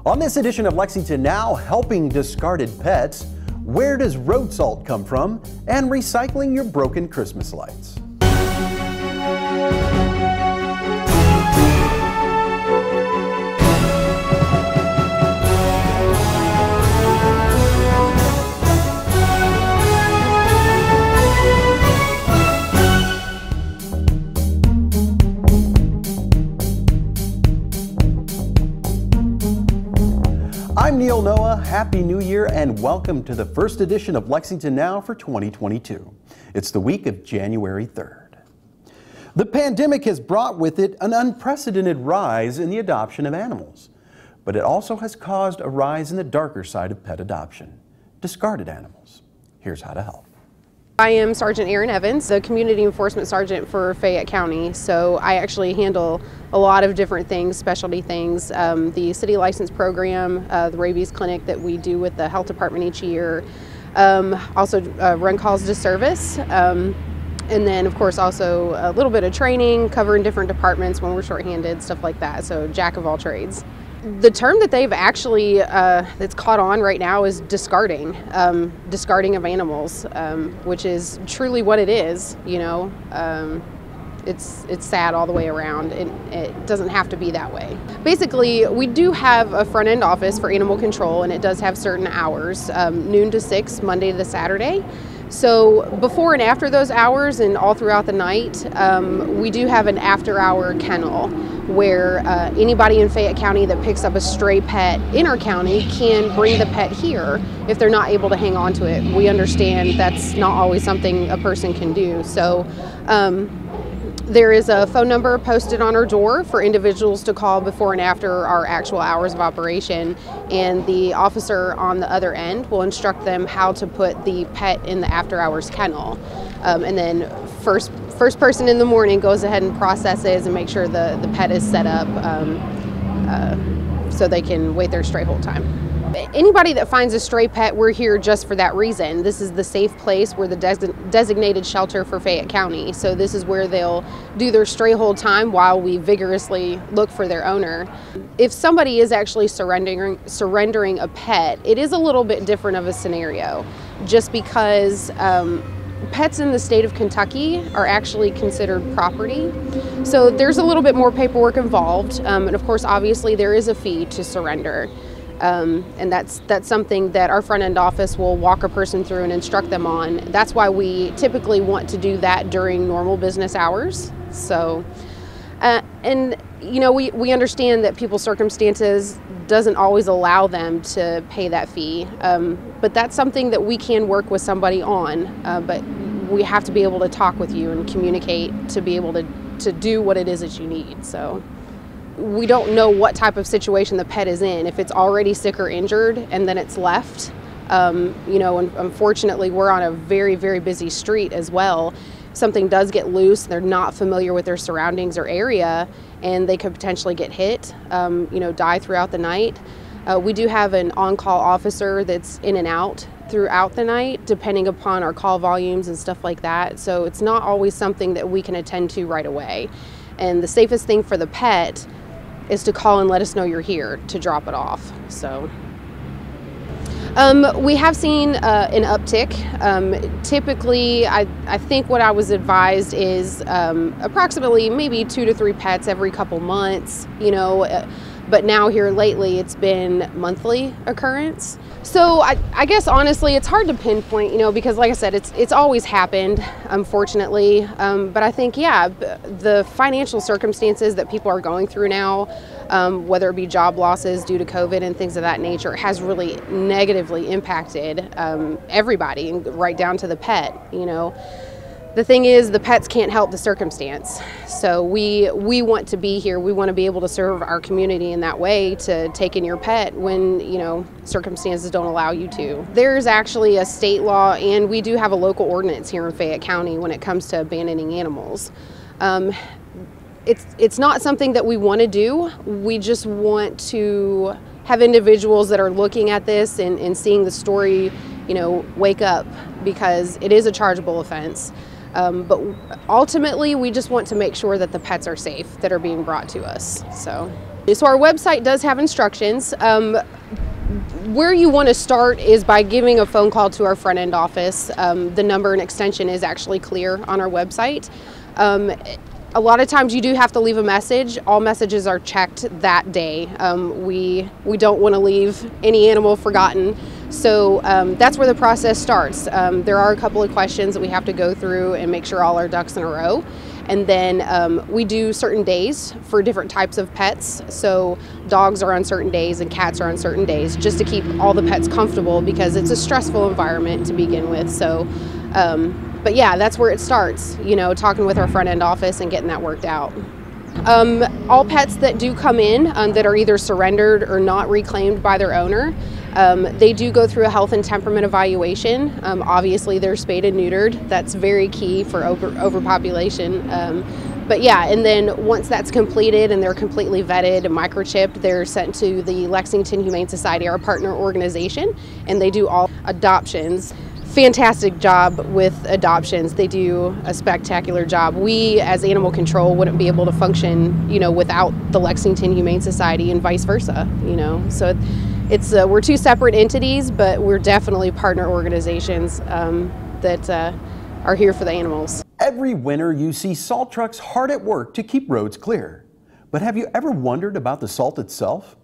On this edition of Lexington Now, helping discarded pets, where does road salt come from, and recycling your broken Christmas lights. I'm Neil Noah. Happy New Year and welcome to the first edition of Lexington Now for 2022. It's the week of January 3rd. The pandemic has brought with it an unprecedented rise in the adoption of animals, but it also has caused a rise in the darker side of pet adoption, discarded animals. Here's how to help. I am Sergeant Erin Evans, the Community Enforcement Sergeant for Fayette County, so I actually handle a lot of different things, specialty things, the city license program, the rabies clinic that we do with the health department each year, also run calls to service, and then of course also a little bit of training, covering different departments when we're shorthanded, stuff like that, so jack of all trades. The term that they've actually, that's caught on right now is discarding, discarding of animals, which is truly what it is, you know. It's sad all the way around. It doesn't have to be that way. Basically, we do have a front end office for animal control, and it does have certain hours, noon to 6, Monday to Saturday. So before and after those hours and all throughout the night, we do have an after-hour kennel where anybody in Fayette County that picks up a stray pet in our county can bring the pet here if they're not able to hang on to it. We understand that's not always something a person can do. So there is a phone number posted on our door for individuals to call before and after our actual hours of operation, and the officer on the other end will instruct them how to put the pet in the after hours kennel. And then first person in the morning goes ahead and processes and makes sure the pet is set up so they can wait their stray hold time. Anybody that finds a stray pet, we're here just for that reason. This is the safe place. We're the designated shelter for Fayette County. So this is where they'll do their stray hold time while we vigorously look for their owner. If somebody is actually surrendering a pet, it is a little bit different of a scenario, just because pets in the state of Kentucky are actually considered property. So there's a little bit more paperwork involved. And of course, obviously there is a fee to surrender. And that's something that our front end office will walk a person through and instruct them on. That's why we typically want to do that during normal business hours. So, and you know, we understand that people's circumstances doesn't always allow them to pay that fee, but that's something that we can work with somebody on, but we have to be able to talk with you and communicate to be able to do what it is that you need. So we don't know what type of situation the pet is in. If it's already sick or injured and then it's left, you know, and unfortunately we're on a very, very busy street as well. Something does get loose, they're not familiar with their surroundings or area, and they could potentially get hit, you know, die throughout the night. We do have an on-call officer that's in and out throughout the night, depending upon our call volumes and stuff like that. So it's not always something that we can attend to right away. And the safest thing for the pet is to call and let us know you're here to drop it off. So we have seen an uptick. Typically, I think what I was advised is approximately maybe 2 to 3 pets every couple months, you know, but now here lately it's been monthly occurrence. So I guess honestly it's hard to pinpoint, you know, because like I said, it's always happened, unfortunately. But I think, yeah, the financial circumstances that people are going through now, whether it be job losses due to COVID and things of that nature, has really negatively impacted everybody, right down to the pet, you know. The thing is, the pets can't help the circumstance. So we want to be here. We want to be able to serve our community in that way, to take in your pet when, you know, circumstances don't allow you to. There's actually a state law, and we do have a local ordinance here in Fayette County when it comes to abandoning animals. It's not something that we want to do. We just want to have individuals that are looking at this and seeing the story, you know, wake up, because it is a chargeable offense. But ultimately, we just want to make sure that the pets are safe that are being brought to us. So. So our website does have instructions. Where you want to start is by giving a phone call to our front end office. The number and extension is actually clear on our website. A lot of times you do have to leave a message. All messages are checked that day. We don't want to leave any animal forgotten. So that's where the process starts. There are a couple of questions that we have to go through and make sure all our ducks in a row. And then we do certain days for different types of pets. So dogs are on certain days and cats are on certain days, just to keep all the pets comfortable, because it's a stressful environment to begin with. So, but yeah, that's where it starts, talking with our front end office and getting that worked out. All pets that do come in that are either surrendered or not reclaimed by their owner, they do go through a health and temperament evaluation. Obviously, they're spayed and neutered. That's very key for overpopulation. But yeah, and then once that's completed and they're completely vetted and microchipped, they're sent to the Lexington Humane Society, our partner organization, and they do all adoptions. Fantastic job with adoptions. They do a spectacular job. We, as animal control, wouldn't be able to function, without the Lexington Humane Society, and vice versa. So it's we're two separate entities, but we're definitely partner organizations that are here for the animals. Every winter you see salt trucks hard at work to keep roads clear. But have you ever wondered about the salt itself?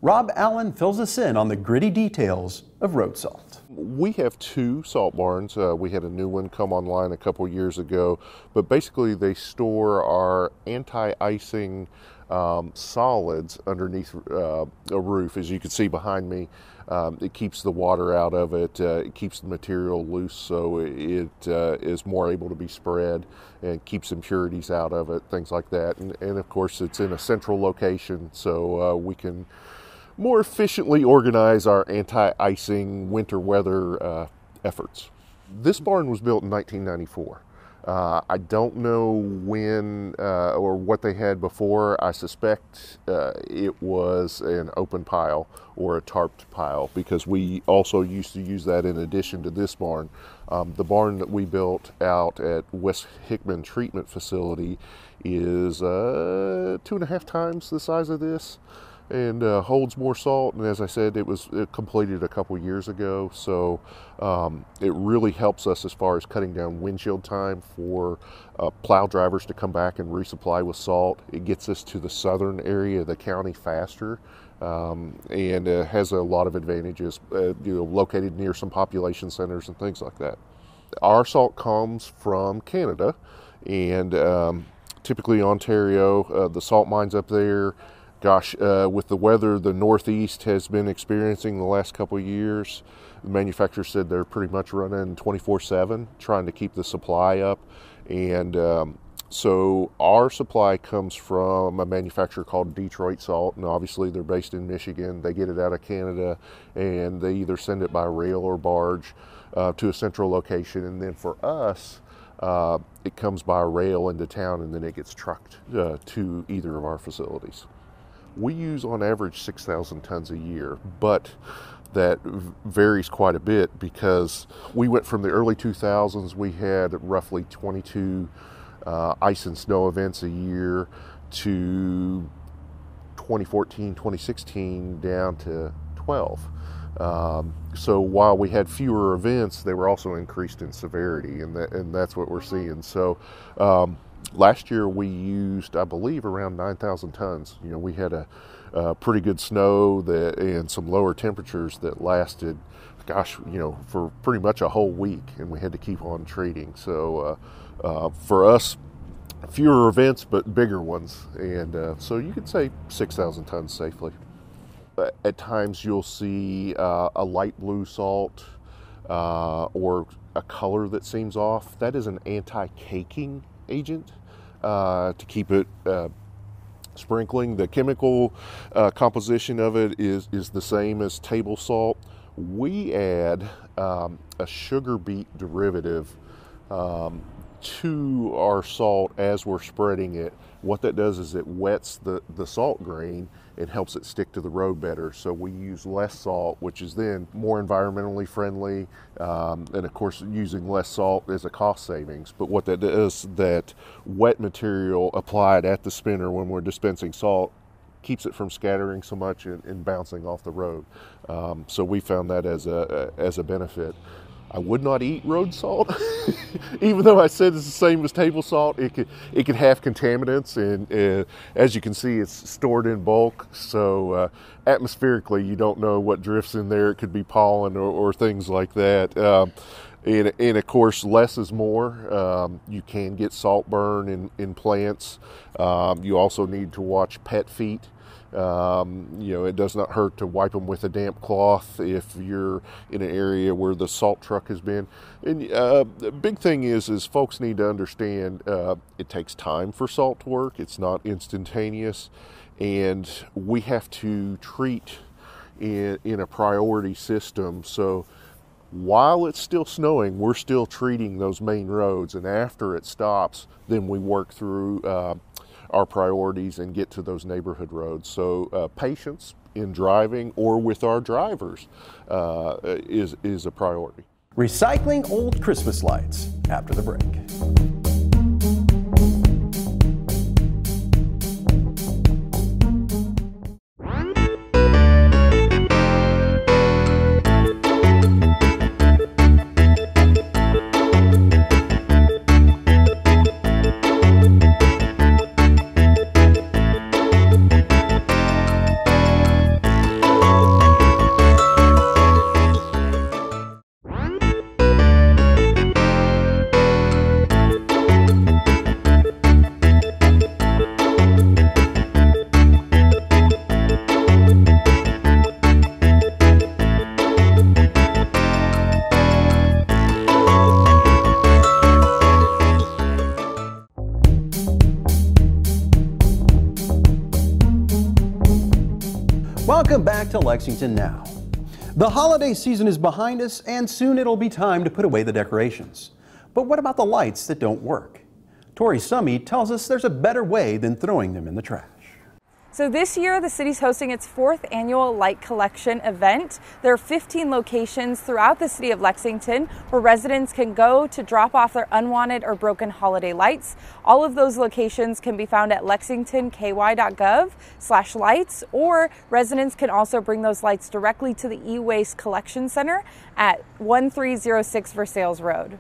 Rob Allen fills us in on the gritty details of road salt. We have two salt barns. We had a new one come online a couple years ago, but basically they store our anti-icing solids underneath a roof. As you can see behind me, it keeps the water out of it, it keeps the material loose so it is more able to be spread and keeps impurities out of it, things like that. And of course it's in a central location, so we can more efficiently organize our anti-icing winter weather efforts. This barn was built in 1994. I don't know when or what they had before. I suspect it was an open pile or a tarped pile, because we also used to use that in addition to this barn. The barn that we built out at West Hickman Treatment Facility is 2.5 times the size of this, and holds more salt. And as I said, it was completed a couple years ago, so it really helps us as far as cutting down windshield time for plow drivers to come back and resupply with salt. It gets us to the southern area of the county faster, and has a lot of advantages, located near some population centers and things like that. Our salt comes from Canada, and typically Ontario. The salt mines up there, gosh, with the weather the Northeast has been experiencing the last couple of years, the manufacturer said they're pretty much running 24/7 trying to keep the supply up. And so our supply comes from a manufacturer called Detroit Salt, and obviously they're based in Michigan. They get it out of Canada, and they either send it by rail or barge to a central location. And then for us, it comes by rail into town, and then it gets trucked to either of our facilities. We use on average 6,000 tons a year, but that varies quite a bit, because we went from the early 2000s, we had roughly 22 ice and snow events a year, to 2014, 2016 down to 12. So while we had fewer events, they were also increased in severity, and that's what we're seeing. So last year we used, I believe, around 9,000 tons. We had a pretty good snow and some lower temperatures that lasted, for pretty much a whole week, and we had to keep on treating. So for us, fewer events but bigger ones, and so you could say 6,000 tons safely. At times you'll see a light blue salt or a color that seems off. That is an anti-caking agent to keep it sprinkling. The chemical composition of it is the same as table salt. We add a sugar beet derivative to our salt as we're spreading it. What that does is it wets the salt grain and helps it stick to the road better. So we use less salt, which is then more environmentally friendly, and of course using less salt is a cost savings. But what that does, that wet material applied at the spinner when we're dispensing salt, keeps it from scattering so much and bouncing off the road. So we found that as a benefit. I would not eat road salt, even though I said it's the same as table salt. It could have contaminants, and as you can see, it's stored in bulk. So atmospherically, you don't know what drifts in there. It could be pollen or things like that. And of course, less is more. You can get salt burn in plants. You also need to watch pet feet. It does not hurt to wipe them with a damp cloth if you're in an area where the salt truck has been. And the big thing is folks need to understand it takes time for salt to work. It's not instantaneous, and we have to treat in a priority system. So while it's still snowing, we're still treating those main roads, and after it stops, then we work through our priorities and get to those neighborhood roads. So patience in driving or with our drivers is a priority. Recycling old Christmas lights after the break. Welcome back to Lexington Now. The holiday season is behind us, and soon it'll be time to put away the decorations. But what about the lights that don't work? Tori Summy tells us there's a better way than throwing them in the trash. So this year, the city's hosting its 4th annual light collection event. There are 15 locations throughout the city of Lexington where residents can go to drop off their unwanted or broken holiday lights. All of those locations can be found at lexingtonky.gov/lights, or residents can also bring those lights directly to the e-waste collection center at 1306 Versailles Road.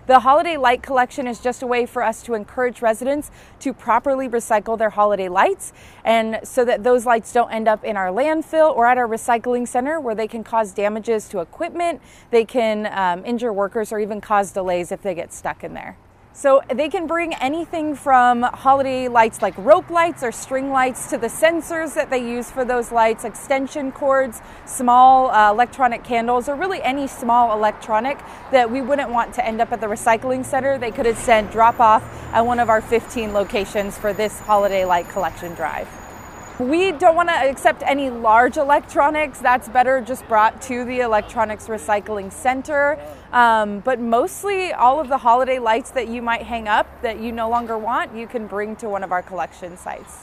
The holiday light collection is just a way for us to encourage residents to properly recycle their holiday lights, and so that those lights don't end up in our landfill or at our recycling center where they can cause damages to equipment, they can injure workers, or even cause delays if they get stuck in there. So they can bring anything from holiday lights like rope lights or string lights to the sensors that they use for those lights, extension cords, small electronic candles, or really any small electronic that we wouldn't want to end up at the recycling center. They could instead drop off at one of our 15 locations for this holiday light collection drive. We don't want to accept any large electronics. That's better just brought to the electronics recycling center. But mostly all of the holiday lights that you might hang up that you no longer want, you can bring to one of our collection sites.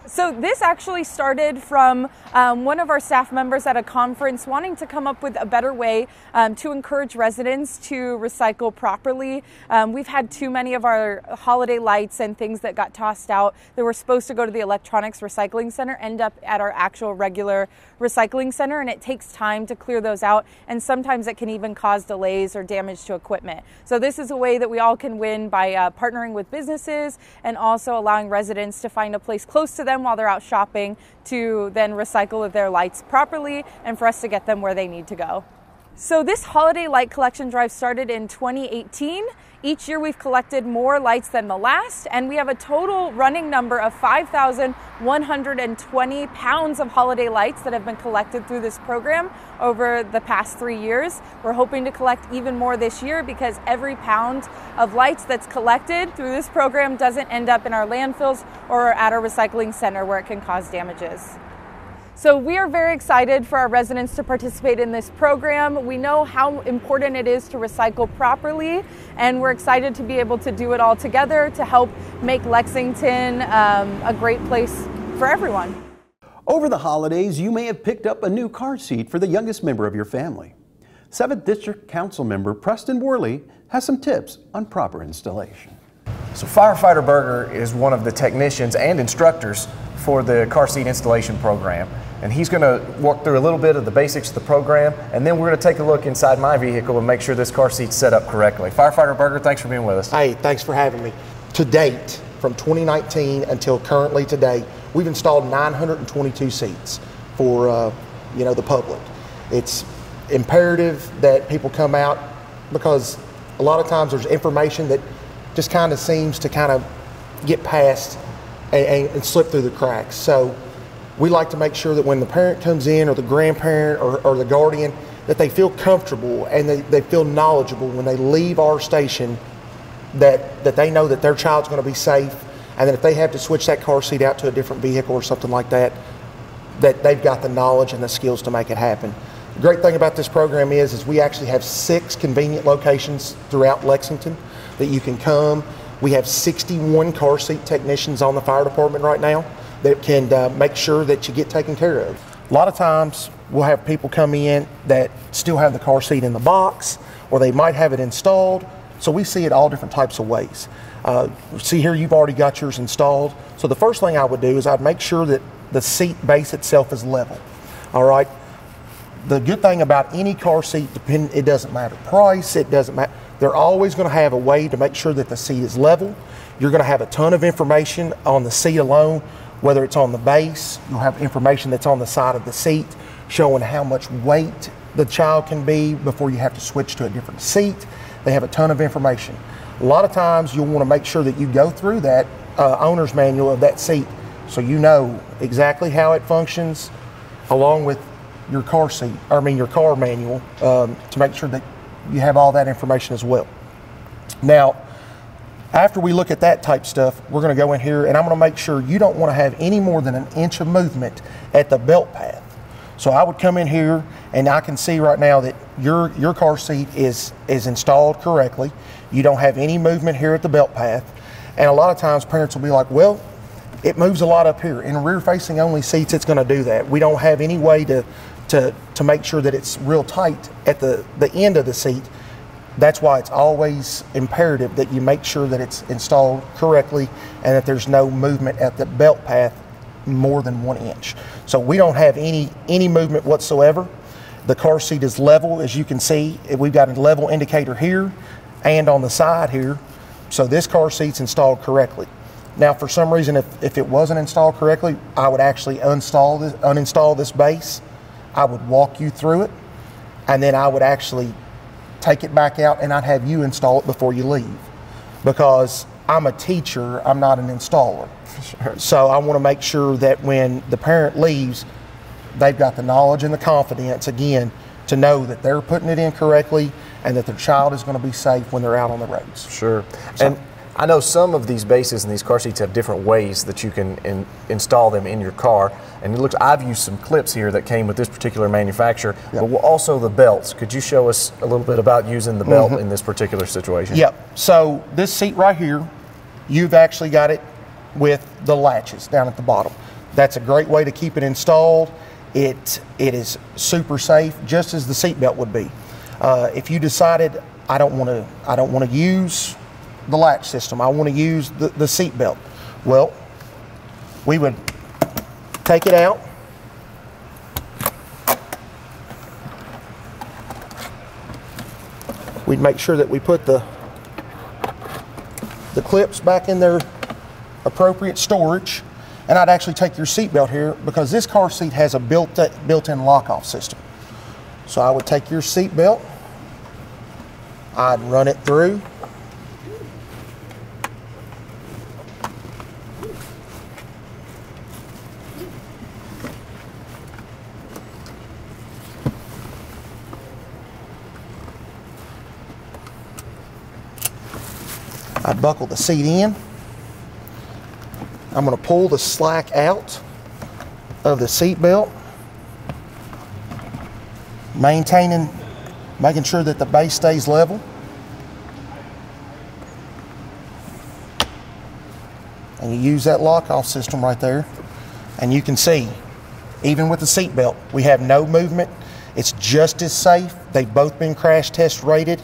So this actually started from one of our staff members at a conference wanting to come up with a better way to encourage residents to recycle properly. We've had too many of our holiday lights and things that got tossed out that were supposed to go to the electronics recycling center end up at our actual regular recycling center, and it takes time to clear those out, and sometimes it can even cause delays or damage to equipment. So this is a way that we all can win by partnering with businesses and also allowing residents to find a place close to them while they're out shopping to then recycle their lights properly and for us to get them where they need to go. So this holiday light collection drive started in 2018. Each year we've collected more lights than the last, and we have a total running number of 5,120 pounds of holiday lights that have been collected through this program over the past 3 years. We're hoping to collect even more this year because every pound of lights that's collected through this program doesn't end up in our landfills or at our recycling center where it can cause damages. So we are very excited for our residents to participate in this program. We know how important it is to recycle properly, and we're excited to be able to do it all together to help make Lexington a great place for everyone. Over the holidays, you may have picked up a new car seat for the youngest member of your family. 7th District Council member Preston Worley has some tips on proper installation. So Firefighter Berger is one of the technicians and instructors for the car seat installation program. And he's going to walk through a little bit of the basics of the program, and then we're going to take a look inside my vehicle and make sure this car seat's set up correctly. Firefighter Berger, thanks for being with us. Hey, thanks for having me. To date, from 2019 until currently today, we've installed 922 seats for the public. It's imperative that people come out because a lot of times there's information that just kind of seems to kind of get past and slip through the cracks. So we like to make sure that when the parent comes in or the grandparent or the guardian, that they feel comfortable and they feel knowledgeable when they leave our station, that they know that their child's going to be safe, and that if they have to switch that car seat out to a different vehicle or something like that, that they've got the knowledge and the skills to make it happen. The great thing about this program is we actually have 6 convenient locations throughout Lexington that you can come. We have 61 car seat technicians on the fire department right now that can make sure that you get taken care of. A lot of times we'll have people come in that still have the car seat in the box, or they might have it installed. So we see it all different types of ways. See here, you've already got yours installed. So the first thing I would do is I'd make sure that the seat base itself is level. All right. The good thing about any car seat, it doesn't matter price, it doesn't matter. They're always going to have a way to make sure that the seat is level. You're going to have a ton of information on the seat alone, whether it's on the base. You'll have information that's on the side of the seat showing how much weight the child can be before you have to switch to a different seat. They have a ton of information. A lot of times you'll want to make sure that you go through that owner's manual of that seat so you know exactly how it functions, along with your car manual, to make sure that you have all that information as well. Now, after we look at that type stuff, we're going to go in here and I'm going to make sure you don't want to have any more than an inch of movement at the belt path. So I would come in here and I can see right now that your car seat is installed correctly. You don't have any movement here at the belt path. And a lot of times parents will be like, well, it moves a lot up here. In rear facing only seats, it's going to do that. We don't have any way to make sure that it's real tight at the end of the seat. That's why it's always imperative that you make sure that it's installed correctly and that there's no movement at the belt path more than 1 inch. So we don't have any movement whatsoever. The car seat is level, as you can see. We've got a level indicator here and on the side here. So this car seat's installed correctly. Now, for some reason, if it wasn't installed correctly, I would actually uninstall this base. I would walk you through it, and then I would actually take it back out and I'd have you install it before you leave, because I'm a teacher, I'm not an installer. Sure. So I want to make sure that when the parent leaves, they've got the knowledge and the confidence, again, to know that they're putting it in correctly and that their child is going to be safe when they're out on the roads. Sure. So, and I know some of these bases and these car seats have different ways that you can install them in your car. And it looks, I've used some clips here that came with this particular manufacturer, yep. But also the belts. Could you show us a little bit about using the belt in this particular situation? Yep. So this seat right here, you've actually got it with the latches down at the bottom. That's a great way to keep it installed. It is super safe, just as the seat belt would be. If you decided I don't want to use the latch system, I want to use the seat belt, well, we would take it out. We'd make sure that we put the clips back in their appropriate storage, and I'd actually take your seat belt here, because this car seat has a built-in lock-off system. So I would take your seat belt, I'd run it through, I buckle the seat in. I'm going to pull the slack out of the seat belt, making sure that the base stays level. And you use that lock-off system right there, and you can see, even with the seat belt, we have no movement. It's just as safe. They've both been crash test rated.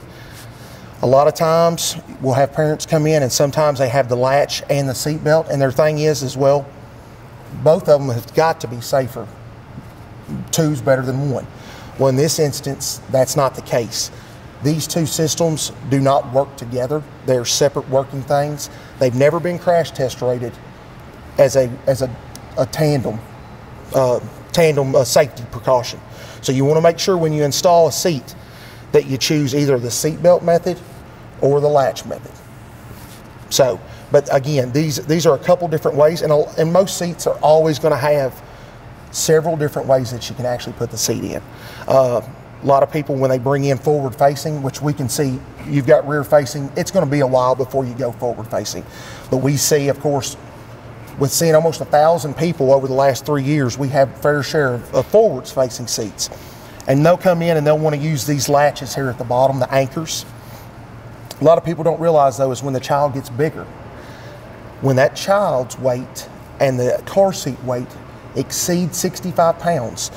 A lot of times we'll have parents come in and sometimes they have the latch and the seat belt, and their thing is as well, both of them have got to be safer. Two's better than one. Well, in this instance, that's not the case. These two systems do not work together. They're separate working things. They've never been crash test rated as a tandem safety precaution. So you want to make sure when you install a seat that you choose either the seat belt method or the latch method. So, but again, these are a couple different ways, and most seats are always going to have several different ways that you can actually put the seat in. A lot of people, when they bring in forward facing, which we can see you've got rear facing, it's going to be a while before you go forward facing. But we see, of course, with seeing almost 1,000 people over the last 3 years, we have a fair share of forwards facing seats. And they'll come in and they'll want to use these latches here at the bottom, the anchors. A lot of people don't realize, though, is when the child gets bigger, when that child's weight and the car seat weight exceed 65 pounds,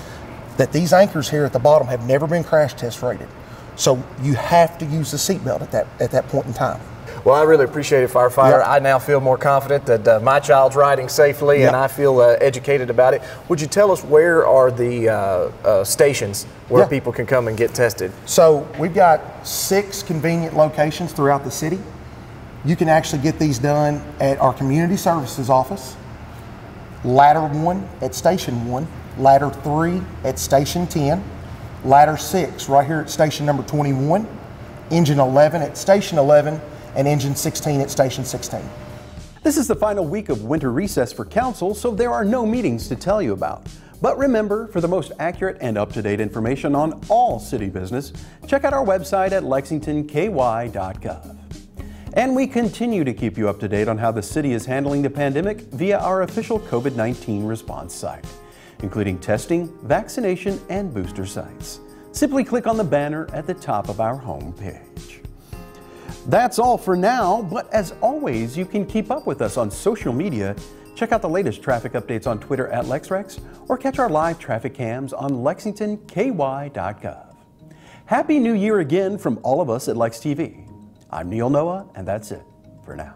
that these anchors here at the bottom have never been crash test rated. So you have to use the seatbelt at that point in time. Well, I really appreciate it, firefighter. Yep. I now feel more confident that my child's riding safely, Yep. and I feel educated about it. Would you tell us where are the stations where Yeah. people can come and get tested? So we've got 6 convenient locations throughout the city. You can actually get these done at our community services office, Ladder 1 at Station 1, Ladder 3 at Station 10, Ladder 6 right here at Station number 21, Engine 11 at Station 11, and Engine 16 at Station 16. This is the final week of winter recess for council, so there are no meetings to tell you about. But remember, for the most accurate and up-to-date information on all city business, check out our website at lexingtonky.gov. And we continue to keep you up to date on how the city is handling the pandemic via our official COVID-19 response site, including testing, vaccination, and booster sites. Simply click on the banner at the top of our homepage. That's all for now, but as always, you can keep up with us on social media. Check out the latest traffic updates on Twitter at LexRex, or catch our live traffic cams on lexingtonky.gov. Happy New Year again from all of us at Lex TV. I'm Neil Noah, and that's it for now.